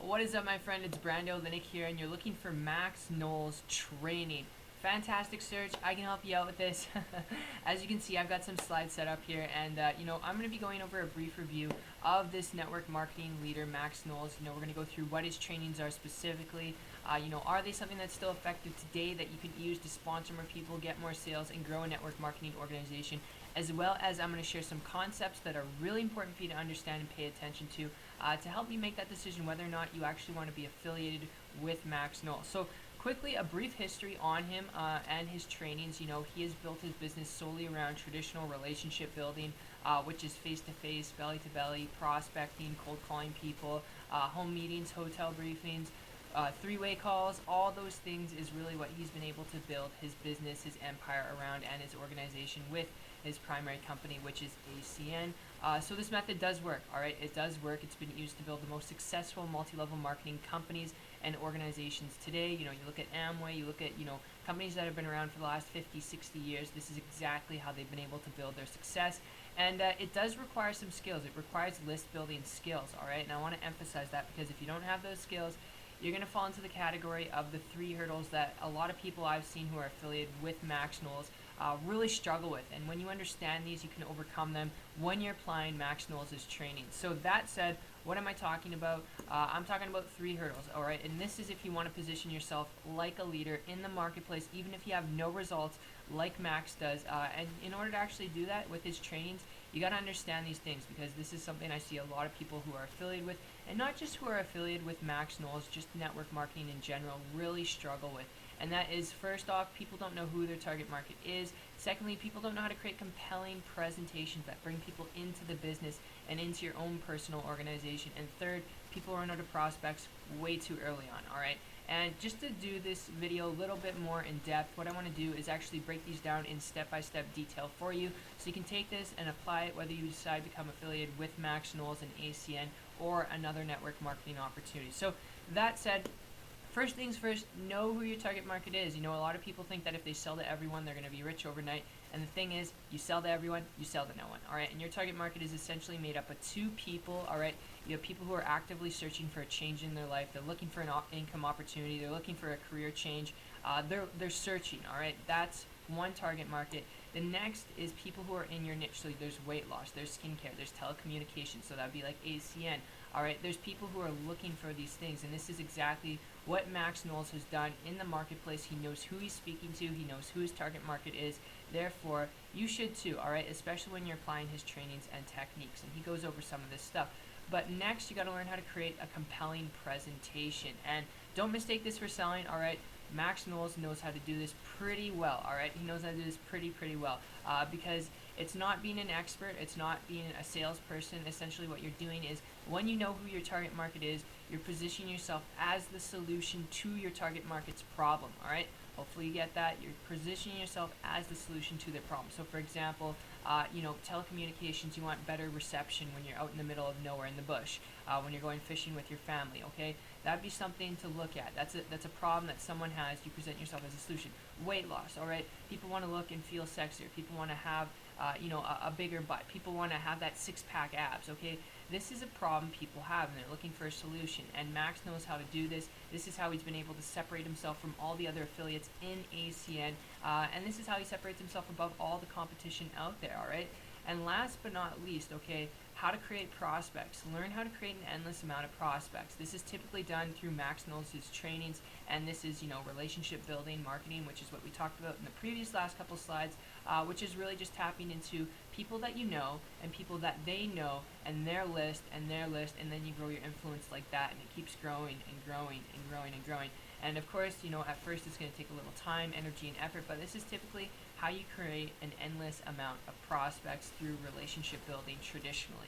What is up, my friend? It's Brando Linick here, and you're looking for Max Knowles training. Fantastic search. I can help you out with this. As you can see, I've got some slides set up here, and I'm going to be going over a brief review of this network marketing leader, Max Knowles. We're going to go through what his trainings are specifically. Are they something that's still effective today that you could use to sponsor more people, get more sales, and grow a network marketing organization? As well as I'm going to share some concepts that are really important for you to understand and pay attention to help you make that decision whether or not you actually want to be affiliated with Max Knowles. So quickly, a brief history on him and his trainings. He has built his business solely around traditional relationship building, which is face-to-face, belly-to-belly, prospecting, cold calling people, home meetings, hotel briefings, three-way calls. All those things is really what he's been able to build his business, his empire around, and his organization with his primary company, which is ACN. So this method does work, all right? It does work. It's been used to build the most successful multi-level marketing companies and organizations today. You look at Amway, you look at, companies that have been around for the last 50, 60 years. This is exactly how they've been able to build their success. And it does require some skills. It requires list building skills, all right? And I want to emphasize that because if you don't have those skills, you're going to fall into the category of the 3 hurdles that a lot of people I've seen who are affiliated with Max Knowles really struggle with. And when you understand these, you can overcome them when you're applying Max Knowles' training. So that said, what am I talking about? I'm talking about 3 hurdles, all right? And this is if you want to position yourself like a leader in the marketplace, even if you have no results like Max does. And in order to actually do that with his trainings, you got to understand these things because this is something I see a lot of people who are affiliated with, and not just who are affiliated with Max Knowles, just network marketing in general, really struggle with. And that is, first off, people don't know who their target market is. Secondly, people don't know how to create compelling presentations that bring people into the business and into your own personal organization. And third, people run out of prospects way too early on, all right? And just to do this video a little bit more in depth, what I want to do is actually break these down in step-by-step detail for you so you can take this and apply it whether you decide to become affiliated with Max Knowles and ACN or another network marketing opportunity. So that said, first things first, know who your target market is. A lot of people think that if they sell to everyone, they're going to be rich overnight. And the thing is, you sell to everyone, you sell to no one, all right? And your target market is essentially made up of 2 people, all right? You have people who are actively searching for a change in their life. They're looking for an income opportunity. They're looking for a career change. They're searching, all right? That's one target market. The next is people who are in your niche. So there's weight loss, there's skincare, there's telecommunications. So that would be like ACN. All right, there's people who are looking for these things, and this is exactly what Max Knowles has done in the marketplace. He knows who he's speaking to. He knows who his target market is. Therefore, you should too, all right, especially when you're applying his trainings and techniques, and he goes over some of this stuff. But next, you got to learn how to create a compelling presentation, and don't mistake this for selling, all right? Max Knowles knows how to do this pretty well, all right? He knows how to do this pretty well because it's not being an expert, it's not being a salesperson. Essentially what you're doing is when you know who your target market is, you're positioning yourself as the solution to your target market's problem, all right? Hopefully you get that. You're positioning yourself as the solution to their problem. So for example, telecommunications, you want better reception when you're out in the middle of nowhere in the bush, when you're going fishing with your family, okay? That'd be something to look at. That's a problem that someone has. You present yourself as a solution. Weight loss, all right? People want to look and feel sexier. People want to have, a bigger butt. People want to have that 6-pack abs, okay? This is a problem people have, and they're looking for a solution. And Max knows how to do this. This is how he's been able to separate himself from all the other affiliates in ACN. And this is how he separates himself above all the competition out there, all right? And last but not least, okay, how to create prospects. Learn how to create an endless amount of prospects. This is typically done through Max Knowles' trainings, and this is, relationship building, marketing, which is what we talked about in the previous last couple slides, which is really just tapping into people that you know and people that they know and their list, and then you grow your influence like that, and it keeps growing and growing and growing and growing. And of course, at first it's going to take a little time, energy, and effort, but this is typically how you create an endless amount of prospects through relationship building traditionally.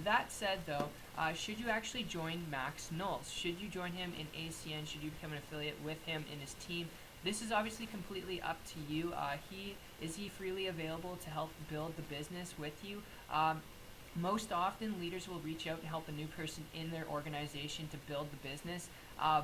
That said, though, should you actually join Max Knowles? Should you join him in ACN? Should you become an affiliate with him in his team? This is obviously completely up to you. Is he freely available to help build the business with you? Most often, leaders will reach out and help a new person in their organization to build the business,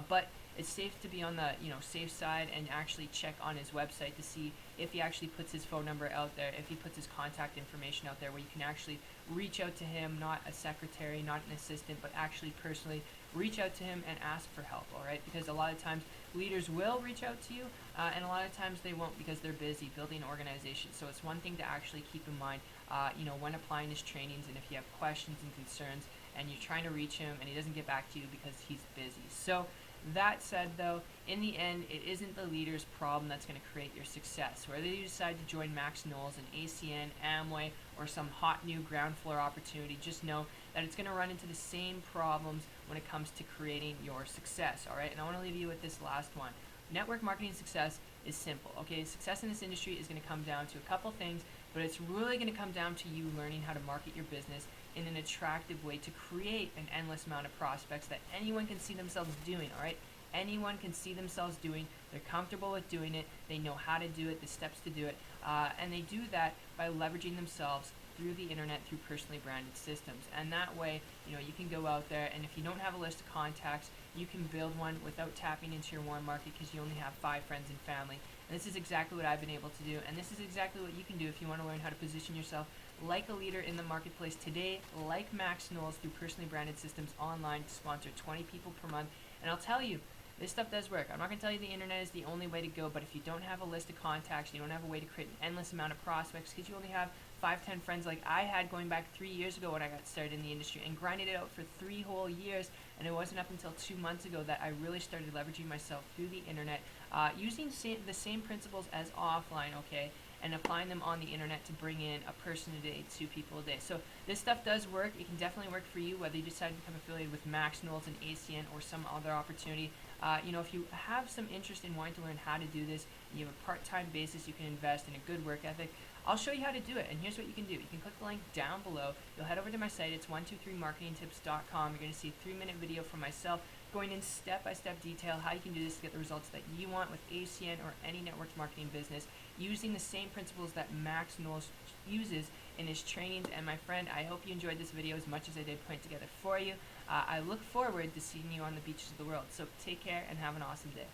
but it's safe to be on the safe side and actually check on his website to see if he actually puts his phone number out there, if he puts his contact information out there where you can actually reach out to him, not a secretary, not an assistant, but actually personally reach out to him and ask for help, all right? Because a lot of times leaders will reach out to you, and a lot of times they won't because they're busy building organizations. So it's one thing to actually keep in mind, when applying his trainings, and if you have questions and concerns and you're trying to reach him and he doesn't get back to you because he's busy. So that said, though, in the end, it isn't the leader's problem that's going to create your success. Whether you decide to join Max Knowles, an ACN, Amway, or some hot new ground floor opportunity, just know that it's going to run into the same problems when it comes to creating your success, all right? And I want to leave you with this last one. Network marketing success is simple, okay? Success in this industry is going to come down to a couple things, but it's really going to come down to you learning how to market your business in an attractive way to create an endless amount of prospects that anyone can see themselves doing, all right? Anyone can see themselves doing. They're comfortable with doing it. They know how to do it, the steps to do it, and they do that by leveraging themselves through the internet, through personally branded systems. And that way, you can go out there, and if you don't have a list of contacts, you can build one without tapping into your warm market because you only have 5 friends and family. And this is exactly what I've been able to do, and this is exactly what you can do if you want to learn how to position yourself like a leader in the marketplace today, like Max Knowles, through personally branded systems online to sponsor 20 people per month. And I'll tell you, this stuff does work. I'm not going to tell you the internet is the only way to go, but if you don't have a list of contacts, you don't have a way to create an endless amount of prospects because you only have 5-10 friends like I had going back 3 years ago when I got started in the industry and grinded it out for 3 whole years, and it wasn't up until 2 months ago that I really started leveraging myself through the internet, using the same principles as offline, okay, and applying them on the internet to bring in a person a day, 2 people a day. So this stuff does work. It can definitely work for you, whether you decide to become affiliated with Max Knowles and ACN or some other opportunity. If you have some interest in wanting to learn how to do this, and you have a part-time basis, you can invest in a good work ethic, I'll show you how to do it. And here's what you can do. You can click the link down below. You'll head over to my site. It's 123marketingtips.com. You're going to see a 3-minute video from myself going in step-by-step detail how you can do this to get the results that you want with ACN or any network marketing business using the same principles that Max Knowles uses in his trainings. And my friend, I hope you enjoyed this video as much as I did putting it together for you. I look forward to seeing you on the beaches of the world. So take care and have an awesome day.